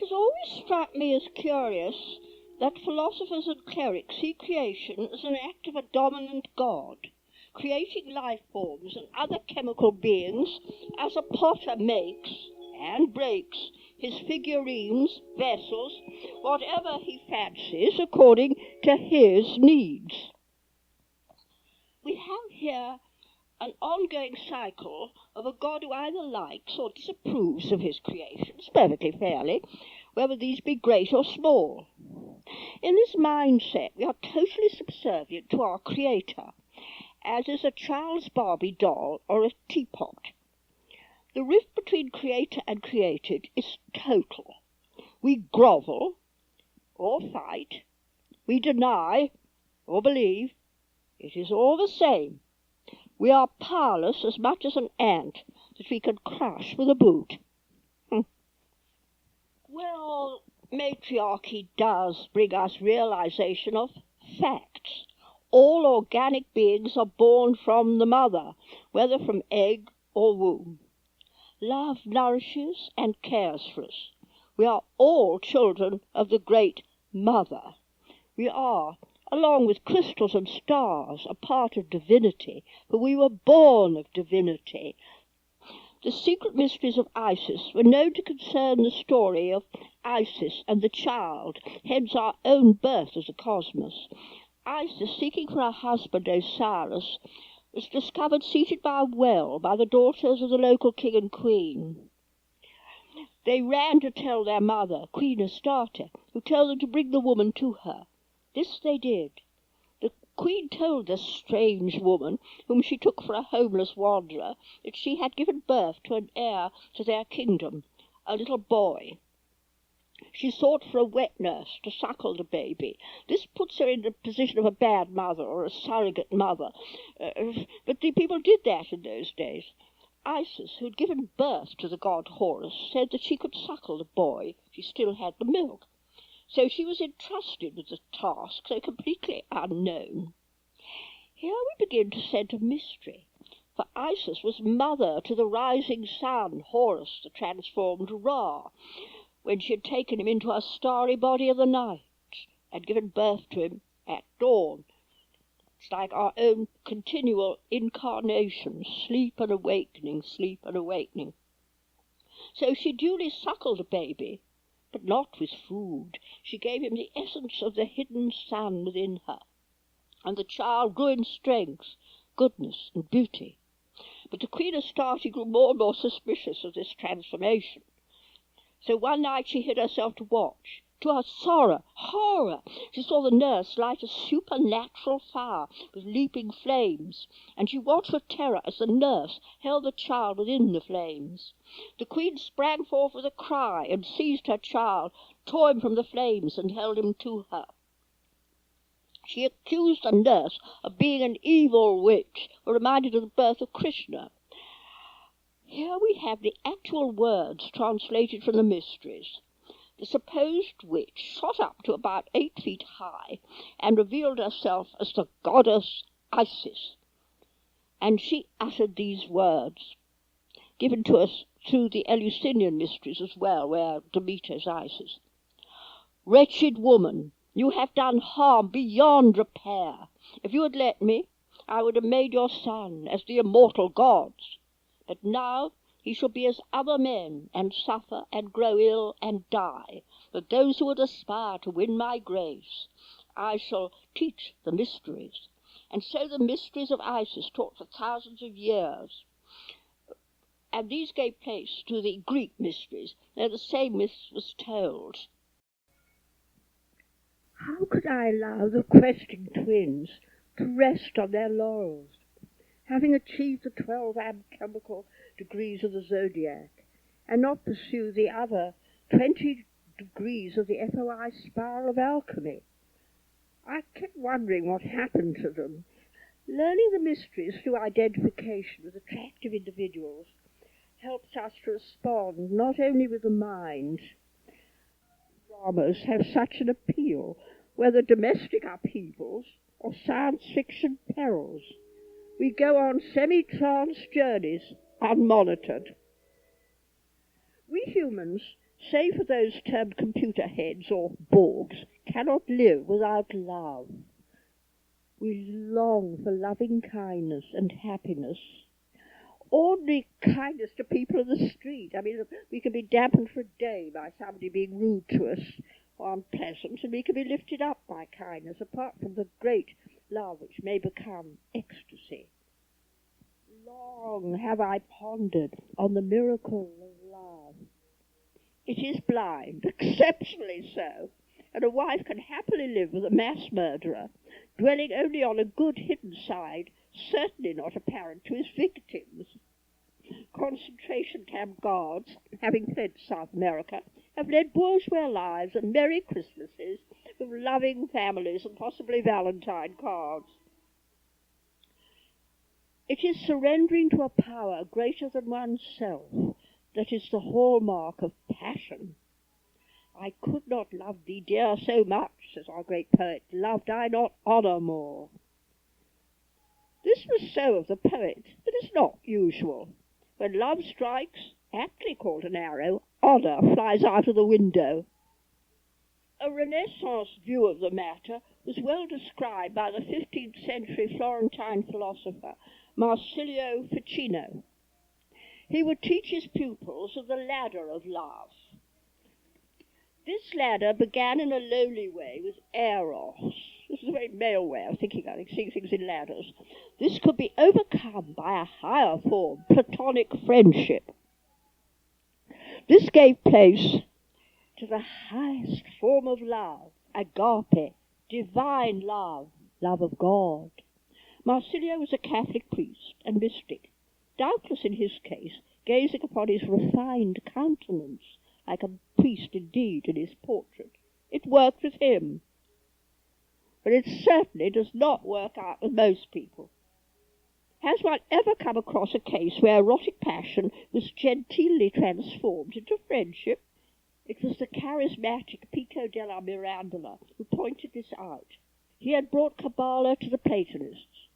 has always struck me as curious that philosophers and clerics see creation as an act of a dominant God, creating life forms and other chemical beings as a potter makes and breaks his figurines, vessels, whatever he fancies according to his needs. We have here an ongoing cycle of a God who either likes or disapproves of his creations, perfectly fairly, whether these be great or small. In this mindset, we are totally subservient to our Creator, as is a child's Barbie doll or a teapot. The rift between Creator and created is total. We grovel or fight, we deny or believe, it is all the same. We are powerless as much as an ant that we can crush with a boot. Well, matriarchy does bring us realization of facts. All organic beings are born from the mother, whether from egg or womb. Love nourishes and cares for us. We are all children of the great Mother. We are, along with crystals and stars, a part of divinity, for we were born of divinity. The secret mysteries of Isis were known to concern the story of Isis and the child, hence our own birth as a cosmos. Isis, seeking for her husband Osiris, was discovered seated by a well by the daughters of the local king and queen. They ran to tell their mother, Queen Astarte, who told them to bring the woman to her. This they did. The queen told this strange woman, whom she took for a homeless wanderer, that she had given birth to an heir to their kingdom, a little boy. She sought for a wet nurse to suckle the baby. This puts her in the position of a bad mother or a surrogate mother. But the people did that in those days. Isis, who had given birth to the god Horus, said that she could suckle the boy if she still had the milk. So she was entrusted with the task, so completely unknown. Here we begin to scent a mystery, for Isis was mother to the rising sun, Horus, the transformed Ra, when she had taken him into her starry body of the night and given birth to him at dawn. It's like our own continual incarnation, sleep and awakening, sleep and awakening. So she duly suckled the baby, but not with food. She gave him the essence of the hidden sun within her, and the child grew in strength, goodness, and beauty. But the Queen Astarte grew more and more suspicious of this transformation. So one night she hid herself to watch. To her horror, she saw the nurse light a supernatural fire with leaping flames, and she watched with terror as the nurse held the child within the flames. The queen sprang forth with a cry and seized her child, tore him from the flames, and held him to her. She accused the nurse of being an evil witch, reminded of the birth of Krishna. Here we have the actual words translated from the mysteries. The supposed witch shot up to about 8 feet high and revealed herself as the goddess Isis. And she uttered these words, given to us through the Eleusinian mysteries as well, where Demeter is Isis. Wretched woman, you have done harm beyond repair. If you had let me, I would have made your son as the immortal gods. But now he shall be as other men, and suffer, and grow ill, and die. But those who would aspire to win my grace, I shall teach the mysteries. And so the mysteries of Isis taught for thousands of years. And these gave place to the Greek mysteries, where the same myth was told. How could I allow the questing twins to rest on their laurels, having achieved the 12 alchemical degrees of the zodiac, and not pursue the other 20 degrees of the FOI spiral of alchemy? I kept wondering what happened to them. Learning the mysteries through identification with attractive individuals helps us to respond not only with the mind. Dramas have such an appeal, whether domestic upheavals or science fiction perils. We go on semi-trance journeys unmonitored. We humans Save for those termed computer heads or Borgs, cannot live without love. We long for loving kindness and happiness. Ordinary kindness to people in the street. I mean, we can be dampened for a day by somebody being rude to us or unpleasant, and we can be lifted up by kindness, apart from the great love which may become ecstasy. Long have I pondered on the miracle of love. It is blind, exceptionally so, and a wife can happily live with a mass murderer, dwelling only on a good hidden side, certainly not apparent to his victims. Concentration camp guards, having fled South America, have led bourgeois lives and merry Christmases with loving families and possibly Valentine cards. It is surrendering to a power greater than oneself that is the hallmark of passion. I could not love thee, dear, so much, says our great poet, loved I not honour more. This was so of the poet, but is not usual. When love strikes, aptly called an arrow, honour flies out of the window. A Renaissance view of the matter was well described by the 15th century Florentine philosopher Marsilio Ficino. He would teach his pupils of the ladder of love. This ladder began in a lowly way with eros. This is a very male way of seeing things in ladders. This could be overcome by a higher form, platonic friendship. This gave place to the highest form of love, agape, divine love, love of God. Marsilio was a Catholic priest and mystic, doubtless in his case gazing upon his refined countenance, like a priest indeed in his portrait. It worked with him, but it certainly does not work out with most people. Has one ever come across a case where erotic passion was genteelly transformed into friendship? It was the charismatic Pico della Mirandola who pointed this out. He had brought Kabbalah to the Platonists,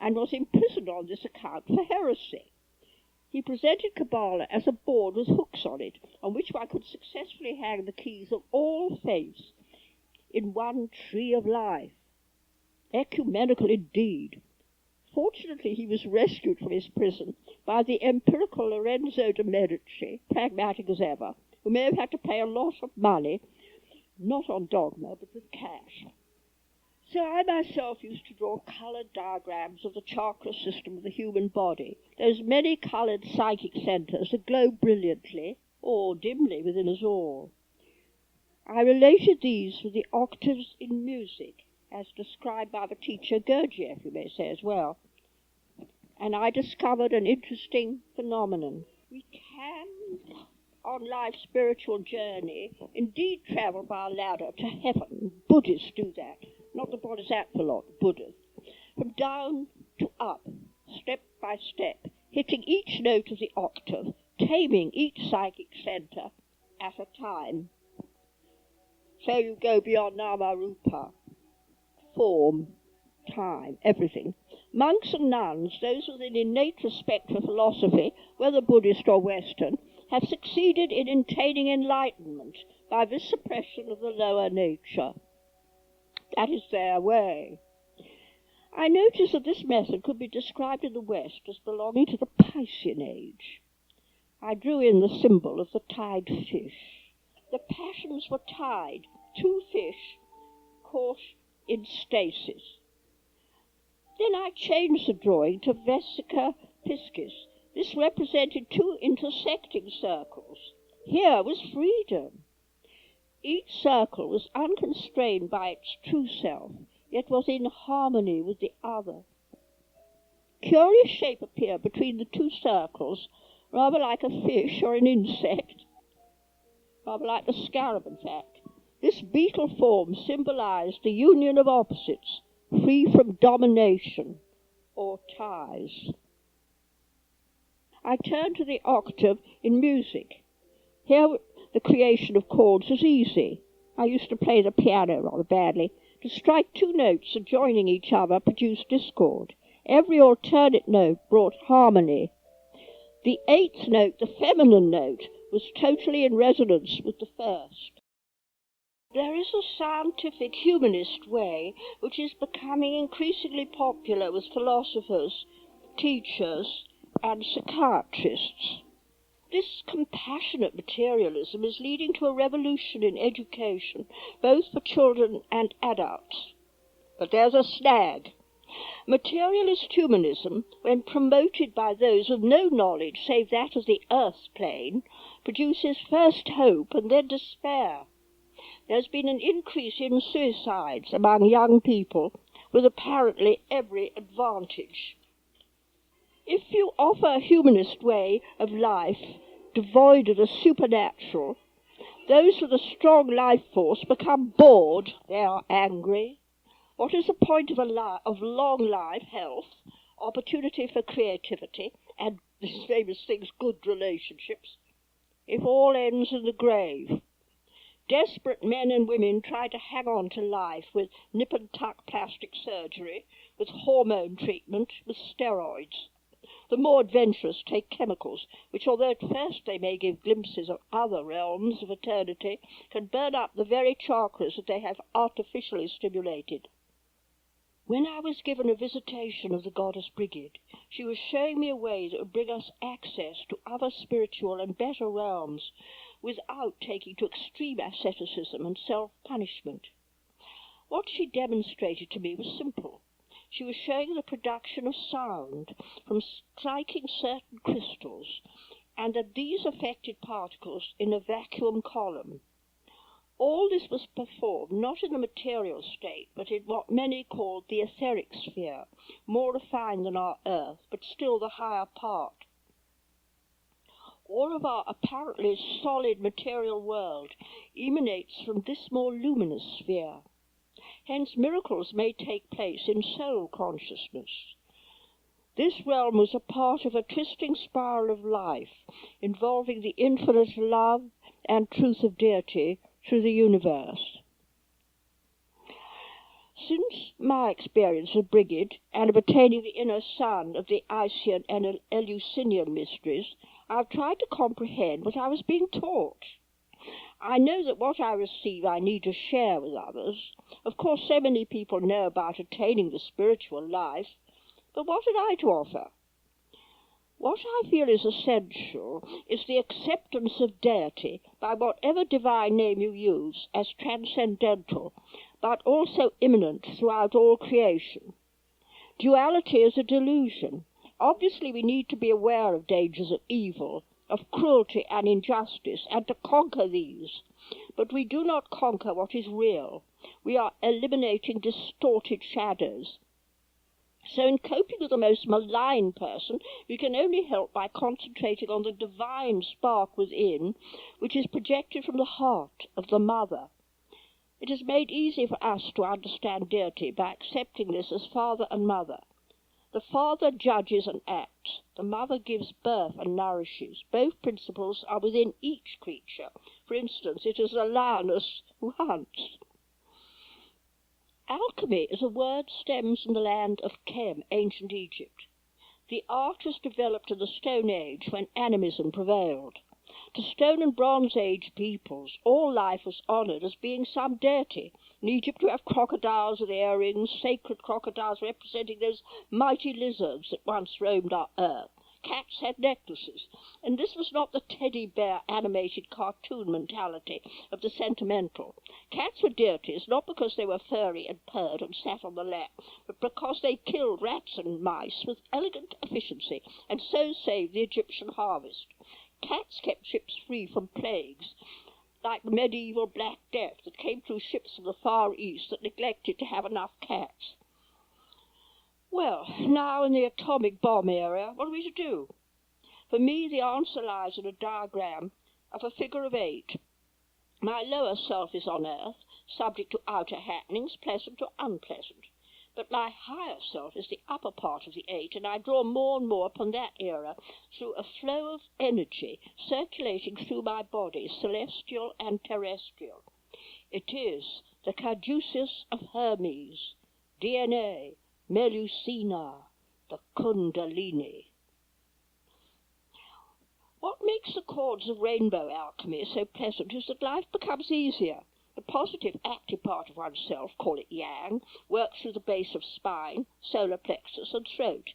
and was imprisoned on this account for heresy. He presented Kabbalah as a board with hooks on it, on which one could successfully hang the keys of all faiths in one tree of life. Ecumenical indeed. Fortunately, he was rescued from his prison by the empirical Lorenzo de Medici, pragmatic as ever, who may have had to pay a lot of money, not on dogma, but with cash. So I myself used to draw coloured diagrams of the chakra system of the human body, those many coloured psychic centres that glow brilliantly or dimly within us all. I related these with the octaves in music, as described by the teacher Gurdjieff, you may say as well. And I discovered an interesting phenomenon. We can, on life's spiritual journey, indeed travel by a ladder to heaven. Buddhists do that. Not the Bodhisattva lot, Buddhas. From down to up, step by step, hitting each note of the octave, taming each psychic centre at a time. So you go beyond Nama Rupa, form, time, everything. Monks and nuns, those with an innate respect for philosophy, whether Buddhist or Western, have succeeded in attaining enlightenment by this suppression of the lower nature. That is their way. I notice that this method could be described in the West as belonging to the Piscean age. I drew in the symbol of the tied fish. The passions were tied, two fish caught in stasis. Then I changed the drawing to Vesica Piscis. This represented two intersecting circles. Here was freedom. Each circle was unconstrained by its true self, yet was in harmony with the other. Curious shape appeared between the two circles, rather like a fish or an insect, rather like the scarab, in fact. This beetle form symbolized the union of opposites, free from domination or ties. I turned to the octave in music. Here the creation of chords was easy. I used to play the piano rather badly. To strike two notes adjoining each other produced discord. Every alternate note brought harmony. The eighth note, the feminine note, was totally in resonance with the first. There is a scientific humanist way which is becoming increasingly popular with philosophers, teachers, and psychiatrists. This compassionate materialism is leading to a revolution in education, both for children and adults. But there's a snag. Materialist humanism, when promoted by those with no knowledge save that of the earth plane, produces first hope and then despair. There's been an increase in suicides among young people with apparently every advantage. If you offer a humanist way of life devoid of the supernatural, those with a strong life force become bored, they are angry. What is the point of long life, health, opportunity for creativity, and these famous things, good relationships, if all ends in the grave? Desperate men and women try to hang on to life with nip-and-tuck plastic surgery, with hormone treatment, with steroids. The more adventurous take chemicals, which, although at first they may give glimpses of other realms of eternity, can burn up the very chakras that they have artificially stimulated. When I was given a visitation of the goddess Brigid, she was showing me a way that would bring us access to other spiritual and better realms without taking to extreme asceticism and self-punishment. What she demonstrated to me was simple. She was showing the production of sound from striking certain crystals, and that these affected particles in a vacuum column. All this was performed not in the material state, but in what many called the etheric sphere, more refined than our earth, but still the higher part. All of our apparently solid material world emanates from this more luminous sphere. Hence miracles may take place in soul consciousness. This realm was a part of a twisting spiral of life, involving the infinite love and truth of deity through the universe. Since my experience of Brigid and of attaining the inner sun of the Isian and Eleusinian mysteries, I have tried to comprehend what I was being taught. I know that what I receive I need to share with others. Of course, so many people know about attaining the spiritual life, but what had I to offer? What I feel is essential is the acceptance of deity by whatever divine name you use as transcendental, but also immanent throughout all creation. Duality is a delusion. Obviously, we need to be aware of dangers of evil, of cruelty and injustice, and to conquer these. But we do not conquer what is real. We are eliminating distorted shadows. So in coping with the most malign person, we can only help by concentrating on the divine spark within, which is projected from the heart of the mother. It is made easy for us to understand deity by accepting this as father and mother. The father judges and acts. The mother gives birth and nourishes. Both principles are within each creature. For instance, it is the lioness who hunts. Alchemy is a word stems from the land of Kem, ancient Egypt. The art was developed in the Stone Age when animism prevailed. To Stone and Bronze Age peoples, all life was honoured as being some deity. In Egypt we have crocodiles with earrings, sacred crocodiles representing those mighty lizards that once roamed our earth. Cats had necklaces, and this was not the teddy bear animated cartoon mentality of the sentimental. Cats were deities not because they were furry and purred and sat on the lap, but because they killed rats and mice with elegant efficiency, and so saved the Egyptian harvest. Cats kept ships free from plagues, like the medieval Black Death that came through ships from the Far East that neglected to have enough cats. Well, now in the atomic bomb area, what are we to do? For me, the answer lies in a diagram of a figure of 8. My lower self is on Earth, subject to outer happenings, pleasant or unpleasant. But my higher self is the upper part of the 8, and I draw more and more upon that era through a flow of energy circulating through my body, celestial and terrestrial. It is the caduceus of Hermes, DNA, Melusina, the Kundalini. What makes the chords of rainbow alchemy so pleasant is that life becomes easier. The positive, active part of oneself, call it yang, works through the base of spine, solar plexus, and throat.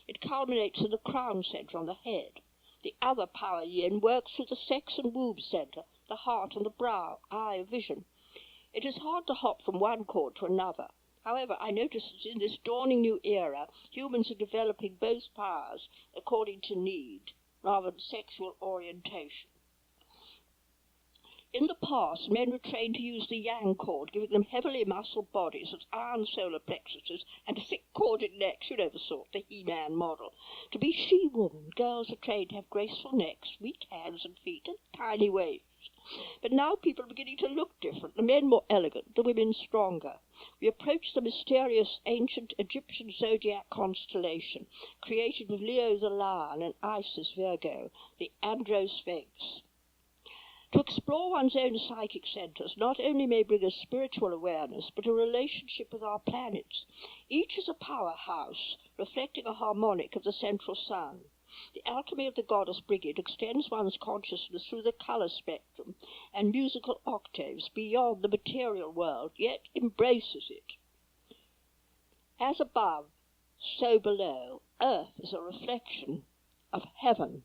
It culminates in the crown centre on the head. The other power yin works through the sex and womb centre, the heart and the brow, eye of vision. It is hard to hop from one chord to another. However, I notice that in this dawning new era, humans are developing both powers according to need, rather than sexual orientation. In the past, men were trained to use the yang chord, giving them heavily muscled bodies with iron solar plexuses and thick corded necks, you know the sort, the He-Man model. To be she-woman, girls are trained to have graceful necks, weak hands and feet, and tiny waists. But now people are beginning to look different, the men more elegant, the women stronger. We approach the mysterious ancient Egyptian zodiac constellation, created with Leo the Lion and Isis Virgo, the Androsphinx. To explore one's own psychic centres not only may bring us spiritual awareness, but a relationship with our planets. Each is a powerhouse, reflecting a harmonic of the central sun. The alchemy of the goddess Brigid extends one's consciousness through the colour spectrum and musical octaves beyond the material world, yet embraces it. As above, so below, Earth is a reflection of heaven.